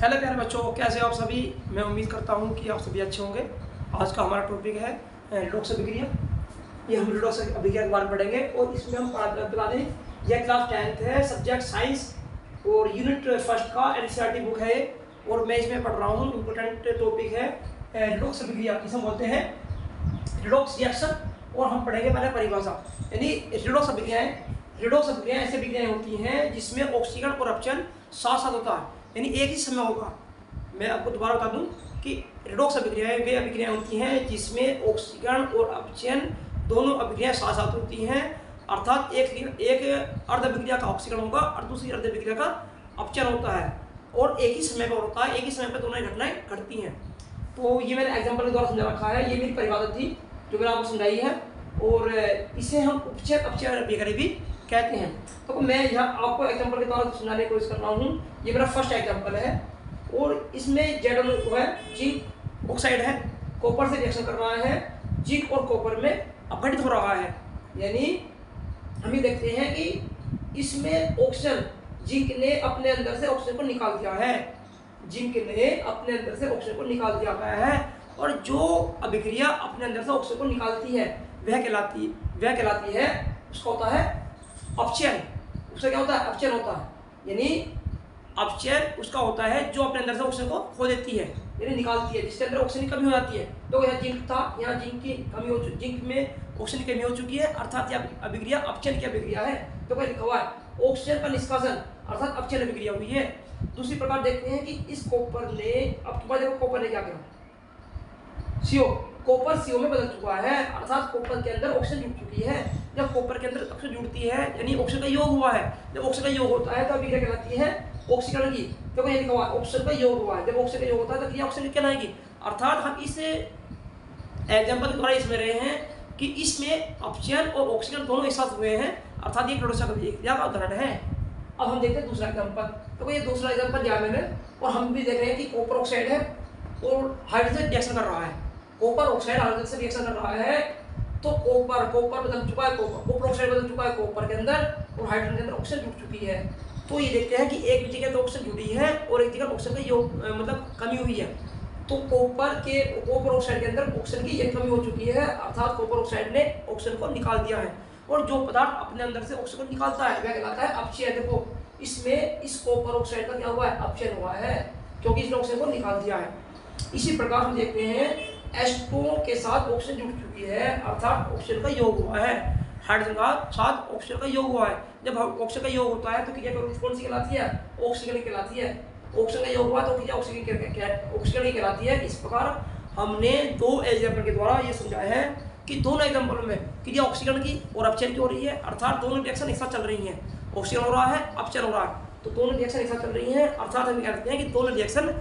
Hello प्यारे बच्चों, कैसे हो आप सभी। मैं उम्मीद करता हूँ कि आप सभी अच्छे होंगे। आज का हमारा टॉपिक है रिडॉक्स अभिक्रिया। ये हम रिडॉक्स अभिक्रिया के बारे में पढ़ेंगे और इसमें हम बता दें यह क्लास 10th है, सब्जेक्ट साइंस और यूनिट फर्स्ट का एनसीईआरटी बुक है और मैं इसमें पढ़ रहा हूँ। इम्पोर्टेंट टॉपिक है रिडॉक्स अभिक्रिया, जिसे हम बोलते हैं रिडॉक्स रिएक्शन। और हम पढ़ेंगे पहले परिभाषा, यानी रिडॉक्स अभिक्रियाएं ऐसी अभिक्रियाएं होती हैं जिसमें ऑक्सीजन और अपचयन साथ साथ होता है, यानी एक ही समय होगा। मैं आपको दोबारा बता दूं कि रिडॉक्स अभिक्रियाएं वे अभिक्रियाएं होती हैं जिसमें ऑक्सीजन और अपचयन दोनों अभिक्रियाएं साथ साथ होती हैं। अर्थात एक अर्ध अभिक्रिया का ऑक्सीजन होगा और दूसरी अर्ध अभिक्रिया का अपचयन होता है और एक ही समय पर होता है, एक ही समय पर दोनों घटनाएं घटती हैं। तो ये मैंने एग्जाम्पल के द्वारा समझा रखा है, ये मेरी परिभाषा थी जो मैंने आपको समझाई है और इसे हम उपचय अपचय अभिक्रिया भी कहते हैं। तो मैं यहाँ आपको एग्जाम्पल के द्वारा समझाने की कोशिश कर रहा हूँ। ये मेरा फर्स्ट एग्जाम्पल है और इसमें जेड है, जिंक ऑक्साइड है, कॉपर से रिएक्शन कर रहा है, जिंक और कॉपर में अपघटित हो रहा है। यानी हम ये देखते हैं कि इसमें ऑक्सीजन, जिंक ने अपने अंदर से ऑक्सीजन को निकाल दिया है, जिंक ने अपने अंदर से ऑक्सीजन को निकाल दिया गया है और जो अभिक्रिया अपने अंदर से ऑक्सीजन को निकालती है वह कहलाती है उसका होता है अपचयन। उसका क्या होता है? अपचयन होता है। यानी अपचयन उसका होता है जो अपने अंदर से ऑक्सीजन को खो देती है, यानी निकालती है, जिसके अंदर ऑक्सीजन की कमी हो जाती है। तो यह जिंक था, यहाँ जिंक की कमी जिंक में ऑक्सीजन की कमी हो चुकी है, अर्थात यह अभिक्रिया अपचयन की अभिक्रिया है। तो क्या लिखा हुआ है? ऑक्सीजन का निष्कासन अर्थात अपचयन अभिक्रिया हुई है। दूसरी प्रकार देखते हैं कि इस कॉपर ने, अब तुम्हारे देखो कॉपर ने क्या किया, CO, कॉपर CO में बदल चुका है, अर्थात कॉपर के अंदर ऑक्सीजन जुड़ चुकी है। जब कॉपर के अंदर ऑक्सीजन जुड़ती है यानी ऑक्सीजन का योग हुआ है। जब ऑक्सीजन का योग होता है तो अभिक्रिया कहलाती है ऑक्सीकरण की। तो ये लिखा हुआ है ऑक्सीजन का योग हुआ है, जब ऑक्सीजन का योग होता है तो क्रिया ऑक्सीजन की कहलाएगी। अर्थात हम इस एग्जाम्पल के द्वारा इसमें रहे हैं कि इसमें अपचयन और ऑक्सीजन दोनों एक साथ हुए हैं, अर्थात ये रिडॉक्स अभिक्रिया का उदाहरण है। अब हम देखते हैं दूसरा एग्जाम्पल। तो ये दूसरा एग्जाम्पल दिया मैंने और हम भी देख रहे हैं कि कॉपर ऑक्साइड है और हाइड्रोजन रिएक्शन कर रहा है। कॉपर ऑक्साइड हाइड्रोजन से रिएक्शन कर रहा है तो कॉपर बदल चुका है, कॉपर ऑक्साइड बदल चुका है कॉपर के अंदर और हाइड्रोजन के अंदर ऑक्सीजन जुड़ चुकी है। तो ये देखते हैं कि एक जगह तो ऑक्सीजन जुड़ी है और एक जगह ऑक्सीजन का योग मतलब कमी हुई है। तो कॉपर ऑक्साइड के अंदर ऑक्सीजन की एक कमी हो चुकी है, अर्थात कॉपर ऑक्साइड ने ऑक्सीजन को निकाल दिया है और जो पदार्थ अपने अंदर से ऑक्सीजन को निकालता है वह कहलाता है अपचय। देखो इसमें इस कॉपर ऑक्साइड का क्या हुआ है? अपचयन हुआ है, क्योंकि इसने ऑक्सीजन को निकाल दिया है। इसी प्रकार हम देखते हैं H2 के साथ ऑक्सीजन जुड़ चुकी है, अर्थात ऑक्सीजन का योग हुआ है, हाइड्रोजन का साथ ऑक्सीजन का योग हुआ है। जब ऑक्सीजन का योग होता है तो क्रिया कौन सी कहलाती है? ऑक्सीजन की कहलाती है। ऑक्सीजन का योग हुआ तो क्रिया ऑक्सीजन की कहलाती है। इस प्रकार हमने दो एग्जाम्पल के द्वारा ये समझाया है कि दोनों एग्जाम्पल में क्रिया ऑक्सीजन की और अपचयन की हो रही है, अर्थात दोनों रिएक्शन एक साथ चल रही हैं। ऑक्सीजन हो रहा है, अपचयन हो रहा है, तो दोनों रिएक्शन एक साथ चल रही हैं, अर्थात हम कहते हैं कि दोनों रिएक्शन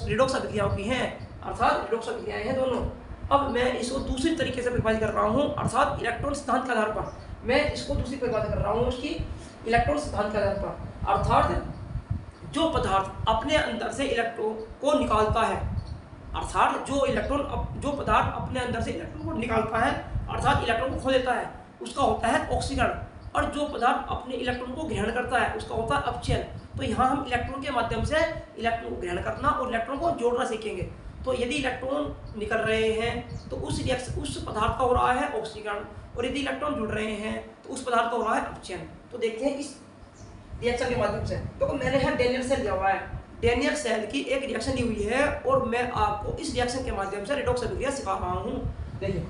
रिडॉक्स अभिक्रियाओं की हैं, अर्थात रिडॉक्स अभिक्रियाएं हैं दोनों। अब मैं इसको दूसरी तरीके से परिभाषित कर रहा हूँ, अर्थात इलेक्ट्रॉन सिद्धांत के आधार पर मैं इसको दूसरी परिभाषित कर रहा हूँ उसकी इलेक्ट्रॉन सिद्धांत के आधार पर। अर्थात जो पदार्थ अपने अंदर से इलेक्ट्रॉन को निकालता है, अर्थात जो पदार्थ अपने अंदर से इलेक्ट्रॉन को निकालता है अर्थात इलेक्ट्रॉन को खो देता है उसका होता है ऑक्सीकरण, और जो पदार्थ अपने इलेक्ट्रॉन को ग्रहण करता है उसका होता है अपचयन। तो यहाँ हम इलेक्ट्रॉन के माध्यम से इलेक्ट्रॉन को ग्रहण करना और इलेक्ट्रॉन को जोड़ना सीखेंगे। तो यदि इलेक्ट्रॉन निकल रहे हैं तो उस पदार्थ का हो रहा है ऑक्सीकरण, और यदि इलेक्ट्रॉन जुड़ रहे हैं तो उस पदार्थ का हो रहा है अपचयन। तो देखते हैं इस रिएक्शन के माध्यम से। तो मैंने यहाँ डेनियल सेल दिया हुआ है, डेनियल सेल की एक रिएक्शन दी हुई है और मैं आपको इस रिएक्शन के माध्यम से रिडॉक्स अभिक्रिया सिखा रहा हूँ। देखिए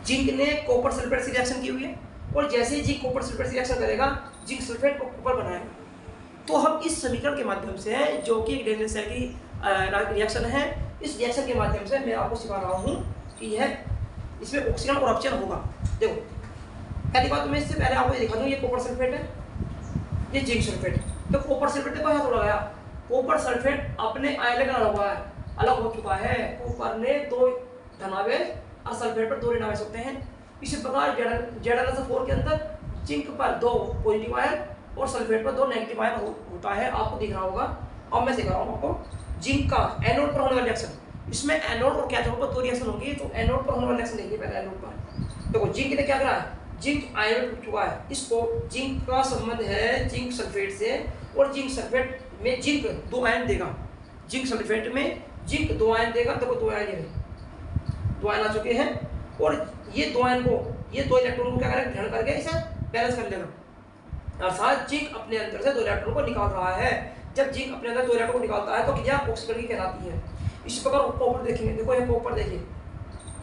जिंक ने कॉपर सल्फेट से रिएक्शन की हुई है और जैसे ही जिंक कॉपर सल्फेट से रिएक्शन करेगा जिंक सल्फेट को कॉपर बनाएगा। तो हम इस समीकरण के माध्यम से, जो कि एक डेनियल सेल की रिएक्शन है, इस रिएक्शन के माध्यम से मैं आपको सिखा रहा हूँ कि यह इसमें ऑक्सीजन और अपचयन होगा। देखो पहली बात तो मैं इससे पहले आपको ये दिखा दूँ, ये कॉपर सल्फेट है, ये जिंक सल्फेट। तो कॉपर सल्फेट को यहाँ तोड़ा गया, कॉपर सल्फेट अपने आयन लेकर अलग हो चुका है। कॉपर ने दो धनावेश और सल्फेट पर दो ऋण आवेश होते हैं। इसी प्रकार ZnSO4 के अंदर जिंक पर दो पॉजिटिव आयन और सल्फेट पर दो नेगेटिव आयन होता है, आपको दिख रहा होगा। अब मैं सिखा रहा हूँ आपको जिंक का एनोड पर होने वाला रिएक्शन। इसमें एनोड और कैथोड पर दो रिएक्शन होंगी, तो एनोड पर होने वाला रिएक्शन देखिए पहले एनोड पर। देखो जिंक ने क्या करा है? जिंक आयन टूट चुका है, इसको जिंक का संबंध है जिंक सल्फेट से और जिंक सल्फेट में जिंक 2 आयन देगा, जिंक सल्फेट में जिंक 2 आयन देगा। देखो 2 आयन, ये 2 आयन आ चुके हैं और ये 2 आयन को, ये 2 इलेक्ट्रॉन को क्या करेगा, ग्रहण करके इसे बैलेंस कर लेगा। अर्थात जिंक अपने अंदर से 2 इलेक्ट्रॉन को निकाल रहा है। जब जिंक अपने अंदर 2 इलेक्ट्रॉन को निकालता है तो क्रिया ऑक्सीकरण की कहलाती है। इस प्रकार कॉपर देखेंगे, देखो ये कॉपर, देखिए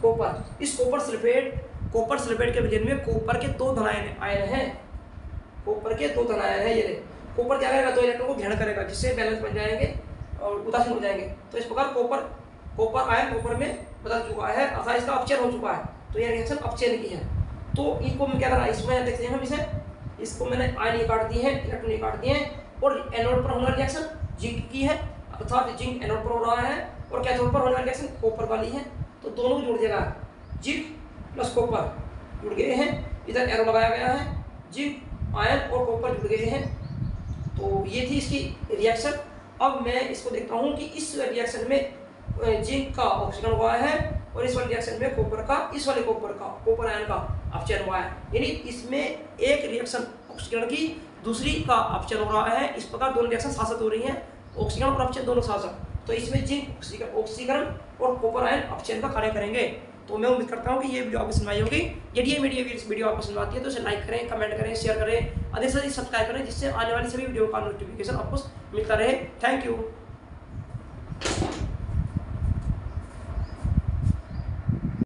कॉपर, इस कॉपर सल्फेट के विलयन में कॉपर के 2 धनायन आयन हैं, कॉपर के 2 धनायन हैं। ये कॉपर क्या करेगा, 2 इलेक्ट्रॉन को ग्रहण करेगा, जिससे बैलेंस बन जाएंगे और उदासीन हो जाएंगे। तो इस प्रकार कॉपर आयन कॉपर में बदल चुका है, अर्थात इसका अपचयन हो चुका है। तो ये रिएक्शन अपचयन की है। तो इनको मैं क्या कर रहा है, इसमें देखते हैं हम इसको मैंने आयन ये काट दिए हैं, इलेक्ट्रॉन ये काट दिए हैं और एनोड पर होने वाली रिएक्शन जिंक की है, अर्थात जिंक एनोड पर हो रहा है और कैथोड पर होने वाली रिएक्शन कॉपर वाली है। तो दोनों को जोड़ देगा, जिंक प्लस कॉपर जुड़ गए हैं, इधर एरो लगाया गया है, जिंक आयन और कॉपर जुड़ गए हैं। तो ये थी इसकी रिएक्शन। अब मैं इसको देखता हूँ कि इस रिएक्शन में जिंक का ऑक्सीकरण हुआ है और इस वाले रिएक्शन में कॉपर आयन का अपचयन हुआ है। यानी इसमें एक रिएक्शन ऑक्सीकरण की, दूसरी का अपचयन हो रहा है। इस प्रकार दोनों रिएक्शन साथ साथ हो रही हैं, ऑक्सीकरण और अपचयन दोनों साथ साथ। तो इसमें जिंक ऑक्सीकरण और कॉपर आयन अपचयन का कार्य करेंगे। तो मैं उम्मीद करता हूँ कि ये वीडियो आपको समझ आई होगी। यदि ये वीडियो आपको समझ आती है तो इसे लाइक करें, कमेंट करें, शेयर करें, अधिक से अधिक सब्सक्राइब करें, जिससे आने वाली सभी वीडियो का नोटिफिकेशन आपको मिलता रहे। Thank you.